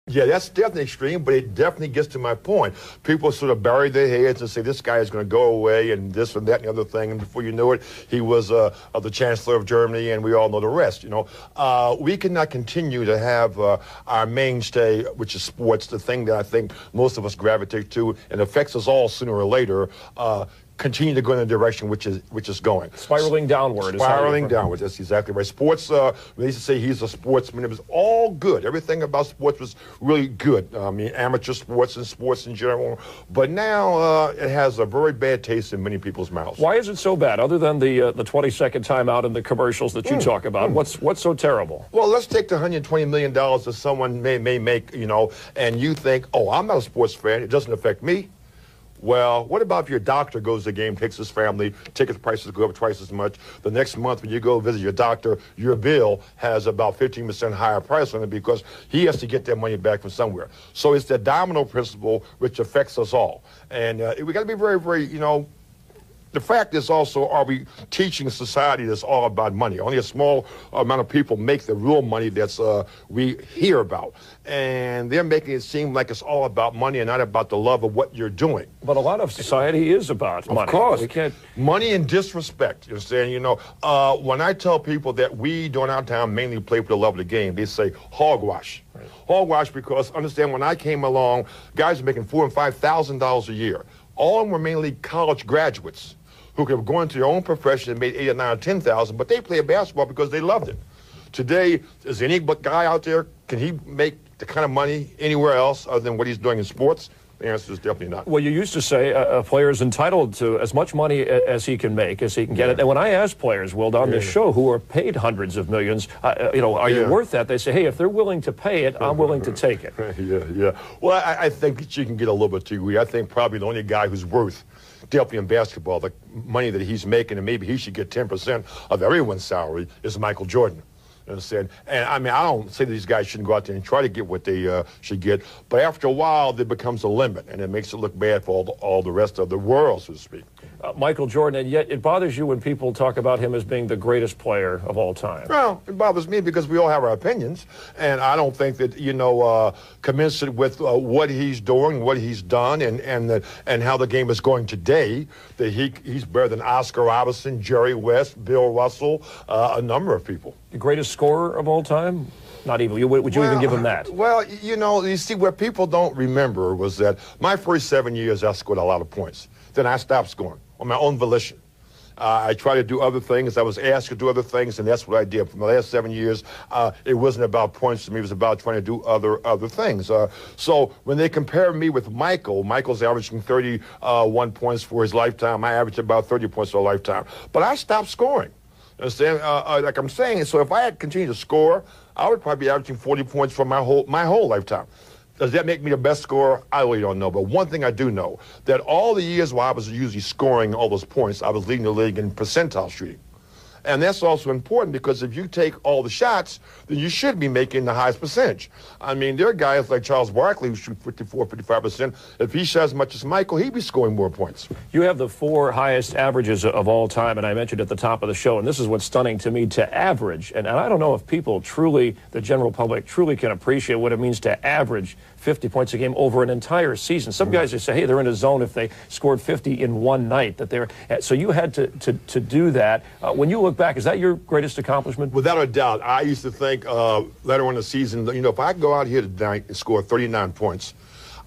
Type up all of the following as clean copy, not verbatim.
Yeah, that's definitely extreme, but it definitely gets to my point. People sort of bury their heads and say this guy is going to go away and this and that and the other thing, and before you know it, he was the Chancellor of Germany, and we all know the rest. We cannot continue to have our mainstay, which is sports, the thing that I think most of us gravitate to and affects us all sooner or later. Continue to go in the direction which is going. Spiraling downward. Spiraling downward, that's exactly right. Sports, they used to say he's a sportsman. It was all good. Everything about sports was really good. I mean, amateur sports and sports in general. But now it has a very bad taste in many people's mouths. Why is it so bad? Other than the 20-second timeout and the commercials that you talk about, what's so terrible? Well, let's take the $120 million that someone may make, and you think, oh, I'm not a sports fan. It doesn't affect me. Well, what about if your doctor goes to the game, takes his family, ticket prices go up twice as much. The next month when you go visit your doctor, your bill has about 15% higher price on it because he has to get that money back from somewhere. So it's the domino principle which affects us all. And we got to be very, very, the fact is also, are we teaching a society that's all about money? Only a small amount of people make the real money that's we hear about. And they're making it seem like it's all about money and not about the love of what you're doing. But a lot of society is about money. Of course. We can't... Money and disrespect. You understand? When I tell people that we during our time mainly play for the love of the game, they say hogwash. Right. Hogwash because, understand, when I came along, guys were making $4,000 and $5,000 a year. All of them were mainly college graduates who could have gone into their own profession and made $8,000 or $9,000 or $10,000, but they played basketball because they loved it. Today, is any guy out there, can he make the kind of money anywhere else other than what he's doing in sports? The answer is definitely not. Well, you used to say a player is entitled to as much money as he can make, as he can get it. And when I ask players, Wilt, on this show, who are paid hundreds of millions, are you worth that? They say, hey, if they're willing to pay it, I'm willing to take it. Yeah. Well, I think that you can get a little bit too greedy. I think probably the only guy who's worth definitely in basketball, the money that he's making, and maybe he should get 10% of everyone's salary, is Michael Jordan. Understand? And I mean, I don't say that these guys shouldn't go out there and try to get what they should get, but after a while, there becomes a limit, and it makes it look bad for all the rest of the world, so to speak. Michael Jordan, and yet it bothers you when people talk about him as being the greatest player of all time. Well, it bothers me because we all have our opinions, and I don't think that, commensurate with what he's doing, what he's done, and how the game is going today, that he's better than Oscar Robertson, Jerry West, Bill Russell, a number of people. The greatest scorer of all time? Not even. Would you even give him that? Well, you see, what people don't remember was that my first 7 years, I scored a lot of points. Then I stopped scoring on my own volition. I tried to do other things. I was asked to do other things, and that's what I did. For the last 7 years, it wasn't about points to me. It was about trying to do other things. So when they compare me with Michael's averaging 31 points for his lifetime. I averaged about 30 points for a lifetime. But I stopped scoring. Understand? Like I'm saying, so if I had continued to score, I would probably be averaging 40 points for my whole lifetime. Does that make me the best scorer? I really don't know. But one thing I do know, that all the years while I was usually scoring all those points, I was leading the league in percentile shooting. And that's also important because if you take all the shots, then you should be making the highest percentage. I mean, there are guys like Charles Barkley who shoot 54, 55%. If he shot as much as Michael, he'd be scoring more points. You have the 4 highest averages of all time, and I mentioned at the top of the show, and this is what's stunning to me, to average. And I don't know if people truly, the general public, truly can appreciate what it means to average 50 points a game over an entire season. Some guys, they say, hey, they're in a zone if they scored 50 in one night. So you had to do that. When you look back, is that your greatest accomplishment? Without a doubt. I used to think later on in the season, if I go out here tonight and score 39 points,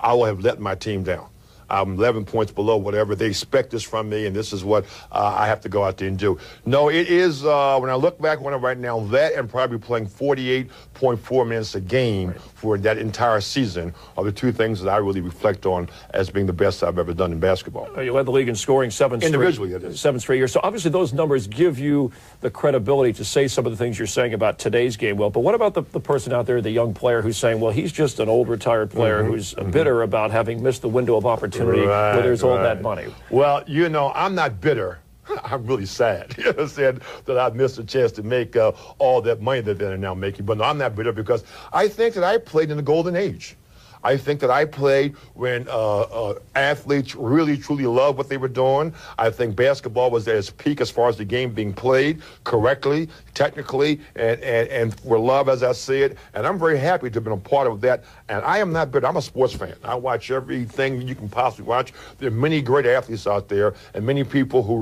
I will have let my team down. I'm 11 points below whatever. They expect this from me, and this is what I have to go out there and do. No, it is, when I look back on it right now, that and probably playing 48.4 minutes a game for that entire season are the two things that I really reflect on as being the best I've ever done in basketball. You led the league in scoring individually, it is. 7 straight years. So obviously those numbers give you the credibility to say some of the things you're saying about today's game, Will. But what about the person out there, the young player who's saying, well, he's just an old retired player who's bitter about having missed the window of opportunity where there's all that money? Well, I'm not bitter. I'm really sad. You understand that I've missed a chance to make all that money that they're now making. But no, I'm not bitter because I think that I played in the golden age. I think that I played when athletes really, truly loved what they were doing. I think basketball was at its peak as far as the game being played correctly, technically, and for love, as I see it. And I'm very happy to have been a part of that. And I am not bitter. I'm a sports fan. I watch everything you can possibly watch. There are many great athletes out there and many people who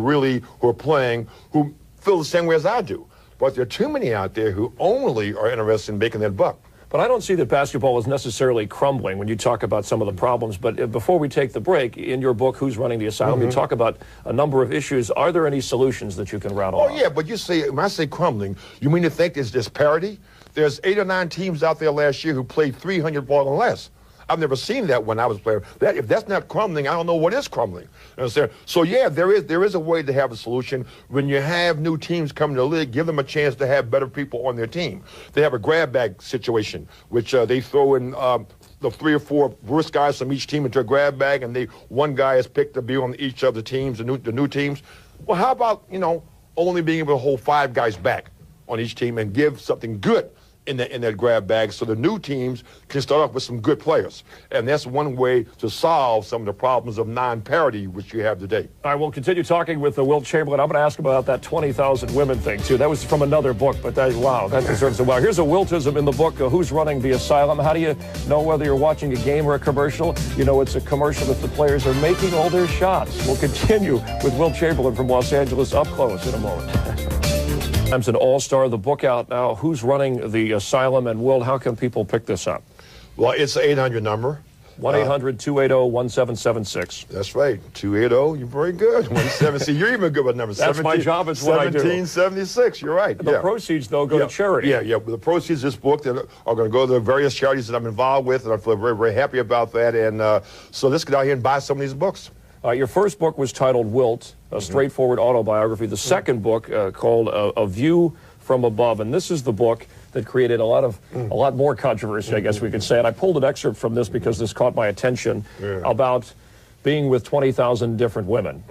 are playing who feel the same way as I do. But there are too many out there who only are interested in making that buck. But I don't see that basketball is necessarily crumbling when you talk about some of the problems. But before we take the break, in your book, Who's Running the Asylum, you talk about a number of issues. Are there any solutions that you can rattle off? Oh, yeah, but you say, when I say crumbling, you mean to think there's disparity? There's 8 or 9 teams out there last year who played 300 ball and less. I've never seen that when I was playing. If that's not crumbling, I don't know what is crumbling. You know, so yeah, there is a way to have a solution. When you have new teams coming to the league, give them a chance to have better people on their team. They have a grab bag situation, which they throw in the 3 or 4 worst guys from each team into a grab bag, and one guy is picked to be on each of the teams, the new teams. Well, how about, only being able to hold 5 guys back on each team and give something good in that grab bag so the new teams can start off with some good players. And that's one way to solve some of the problems of non-parity which you have today. All right, we'll continue talking with Wilt Chamberlain. I'm going to ask about that 20,000 women thing, too. That was from another book, but wow, that deserves a wow. Here's a Wiltism in the book, Who's Running the Asylum. How do you know whether you're watching a game or a commercial? You know it's a commercial if the players are making all their shots. We'll continue with Wilt Chamberlain from Los Angeles up close in a moment. Times an all-star, the book out now, Who's Running the Asylum, and Wilt, how can people pick this up? Well, it's an 800 number. 1-800-280-1776. That's right, 280, you're very good. 176, you're even good with numbers. That's my job, it's what I do. 1776, you're right. The proceeds, though, go to charity. Yeah, the proceeds of this book that are going to go to the various charities that I'm involved with, and I feel very, very happy about that. And so let's get out here and buy some of these books. Your first book was titled Wilt, a straightforward autobiography. The second book called A View from Above, and this is the book that created a lot more controversy, I guess we could say. And I pulled an excerpt from this because this caught my attention about being with 20,000 different women.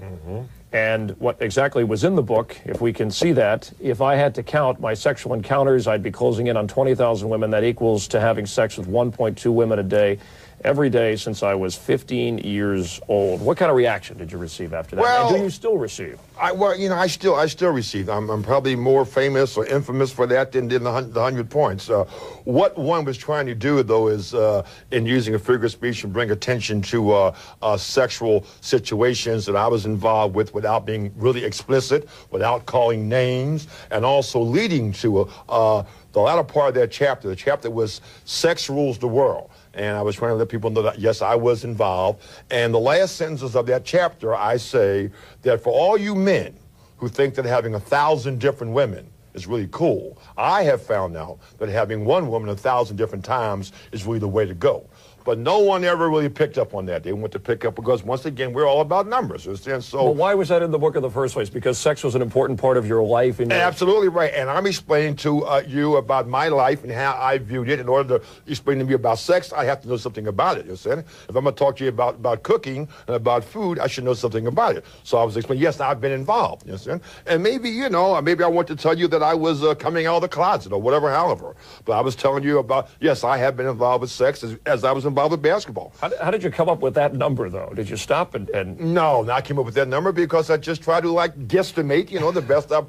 And what exactly was in the book, if we can see that, if I had to count my sexual encounters, I'd be closing in on 20,000 women. That equals to having sex with 1.2 women a day, every day since I was 15 years old. What kind of reaction did you receive after that? Well, and do you still receive? I still receive. I'm probably more famous or infamous for that than the 100 points. What one was trying to do, though, is in using a figure of speech and bring attention to sexual situations that I was involved with without being really explicit, without calling names, and also leading to the latter part of that chapter. The chapter was Sex Rules the World. And I was trying to let people know that, yes, I was involved. And the last sentences of that chapter, I say that for all you men who think that having 1,000 different women is really cool, I have found out that having one woman 1,000 different times is really the way to go. But no one ever really picked up on that. They want to pick up because, once again, we're all about numbers. And so, well, why was that in the book in the first place? Because sex was an important part of your life. Absolutely right. And I'm explaining to you about my life and how I viewed it. In order to explain to me about sex, I have to know something about it. You understand? If I'm going to talk to you about cooking and about food, I should know something about it. So I was explaining, yes, I've been involved. You understand? And maybe, maybe I want to tell you that I was coming out of the closet or whatever, however. But I was telling you about, yes, I have been involved with sex as I was involved with basketball. How did you come up with that number, though? Did you stop and... No, I came up with that number because I just tried to, guesstimate, the best I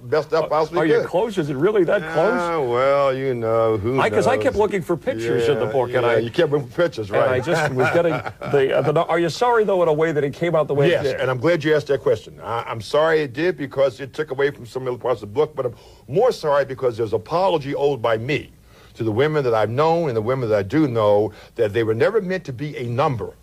possibly could. Are you close? Is it really that close? Well, who knows? Because I kept looking for pictures in the book, and you kept looking for pictures, right? And I just was getting the are you sorry, though, in a way that it came out the way it did? Yes, and I'm glad you asked that question. I'm sorry it did because it took away from some other parts of the book, but I'm more sorry because there's apology owed by me to the women that I've known and the women that I do know, that they were never meant to be a number.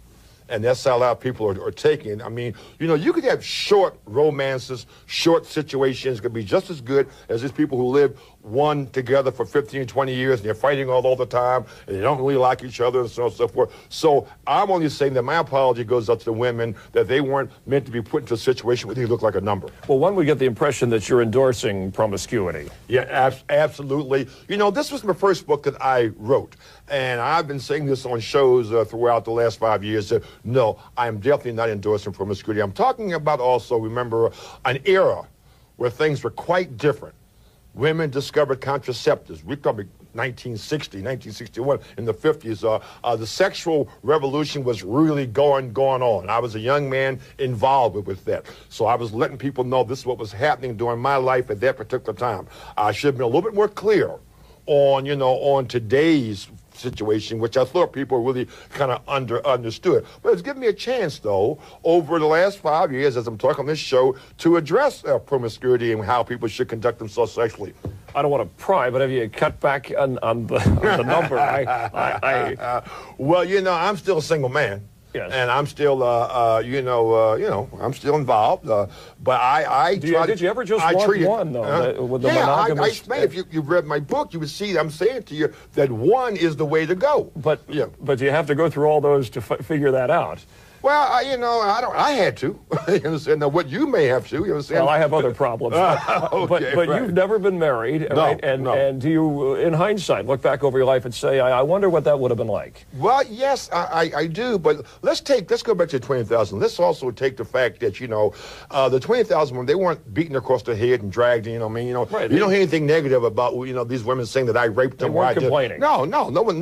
And that's how a lot of people are taking. I mean, you could have short romances, short situations could be just as good as these people who live one together for 15, 20 years, and they're fighting all the time, and they don't really like each other, and so on and so forth. So I'm only saying that my apology goes up to the women, that they weren't meant to be put into a situation where they look like a number. Well, one would get the impression that you're endorsing promiscuity. Yeah, absolutely. This was my first book that I wrote, and I've been saying this on shows throughout the last 5 years, that no, I am definitely not endorsing promiscuity. I'm talking about also, remember, an era where things were quite different. Women discovered contraceptives. We're talking 1960, 1961, in the 50s. The sexual revolution was really going on. I was a young man involved with that. So I was letting people know this is what was happening during my life at that particular time. I should have been a little bit more clear on, on today's situation, which I thought people really kind of understood. But it's given me a chance, though, over the last 5 years, as I'm talking on this show, to address promiscuity and how people should conduct themselves sexually. I don't want to pry, but have you cut back on the number? Well, I'm still a single man. Yes. And I'm still, I'm still involved. But did you ever just want one, though, with the monogamous? If you read my book, you would see I'm saying to you that one is the way to go. But you have to go through all those to figure that out. Well, I had to. You understand? Now, what you may have to, you understand? Well, I have other problems. Okay, but right. You've never been married, right? And do you, in hindsight, look back over your life and say, I wonder what that would have been like? Well, yes, I do. But let's go back to 20,000. Let's also take the fact that, the 20,000 women, they weren't beaten across the head and dragged, Right, you don't hear anything negative about, these women saying that I raped them. They weren't complaining. No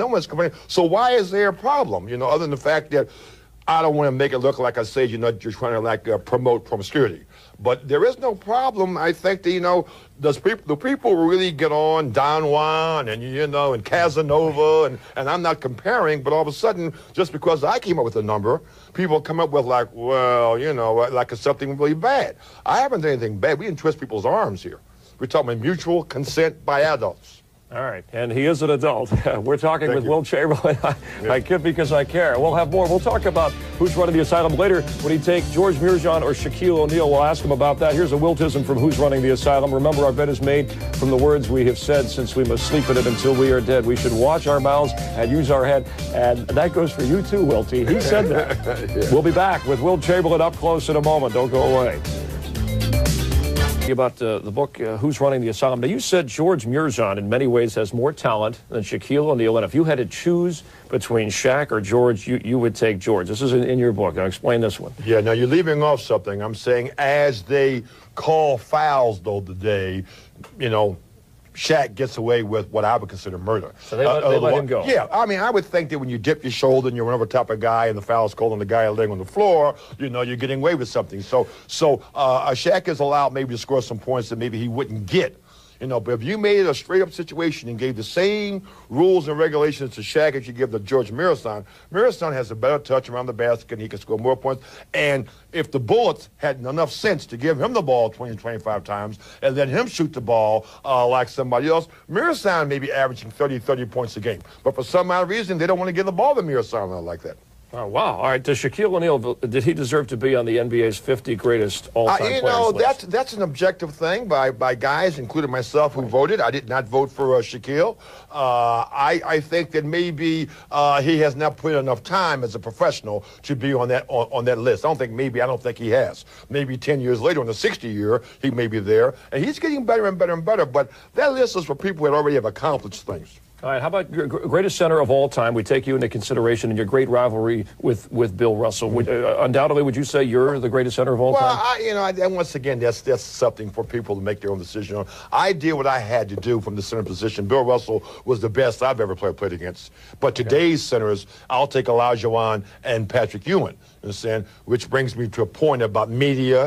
one's complaining. So why is there a problem, other than the fact that I don't want to make it look like I say, you're trying to promote promiscuity. But there is no problem. I think that, the people really get on Don Juan and, and Casanova, and I'm not comparing, but all of a sudden, just because I came up with a number, people come up with like it's something really bad. I haven't done anything bad. We didn't twist people's arms here. We're talking about mutual consent by adults. All right, and he is an adult. We're talking with Wilt Chamberlain. I kid because I care. We'll have more. We'll talk about who's running the asylum later. Would he take George Mirzon or Shaquille O'Neal? We'll ask him about that. Here's a Wiltism from Who's Running the Asylum. Remember, our bed is made from the words we have said, since we must sleep in it until we are dead. We should watch our mouths and use our head. And that goes for you too, Wilty. He said that. Yeah. We'll be back with Wilt Chamberlain up close in a moment. Don't go away. About the book, Who's Running the Asylum. Now, you said George Mirzon, in many ways, has more talent than Shaquille O'Neal, and if you had to choose between Shaq or George, you would take George. This is in your book. Now, explain this one. Yeah, now you're leaving off something. I'm saying as they call fouls, though, today, Shaq gets away with what I would consider murder. So they let him go. Yeah, I would think that when you dip your shoulder and you run over top of a guy and the foul's called on the guy laying on the floor, you're getting away with something. So Shaq is allowed maybe to score some points that maybe he wouldn't get. But if you made it a straight-up situation and gave the same rules and regulations to Shaq as you give to George Mirzon, Mirzon has a better touch around the basket and he can score more points. And if the Bullets had enough sense to give him the ball 20, 25 times and let him shoot the ball like somebody else, Mirzon may be averaging 30 points a game. But for some odd reason, they don't want to give the ball to Mirzon like that. Oh, wow. All right. Does Shaquille O'Neal, did he deserve to be on the NBA's 50 greatest all-time players list? That's an objective thing by guys, including myself, who voted. I did not vote for Shaquille. I think that maybe he has not put in enough time as a professional to be on that list. I don't think he has. Maybe 10 years later, in the 60th year, he may be there. And he's getting better and better and better. But that list is for people that already have accomplished things. All right, how about your greatest center of all time? We take you into consideration in your great rivalry with Bill Russell. Undoubtedly, would you say you're the greatest center of all time? Well, once again, that's something for people to make their own decision on. I did what I had to do from the center position. Bill Russell was the best I've ever played against. But today's centers, I'll take Olajuwon and Patrick Ewing, understand? Which brings me to a point about media.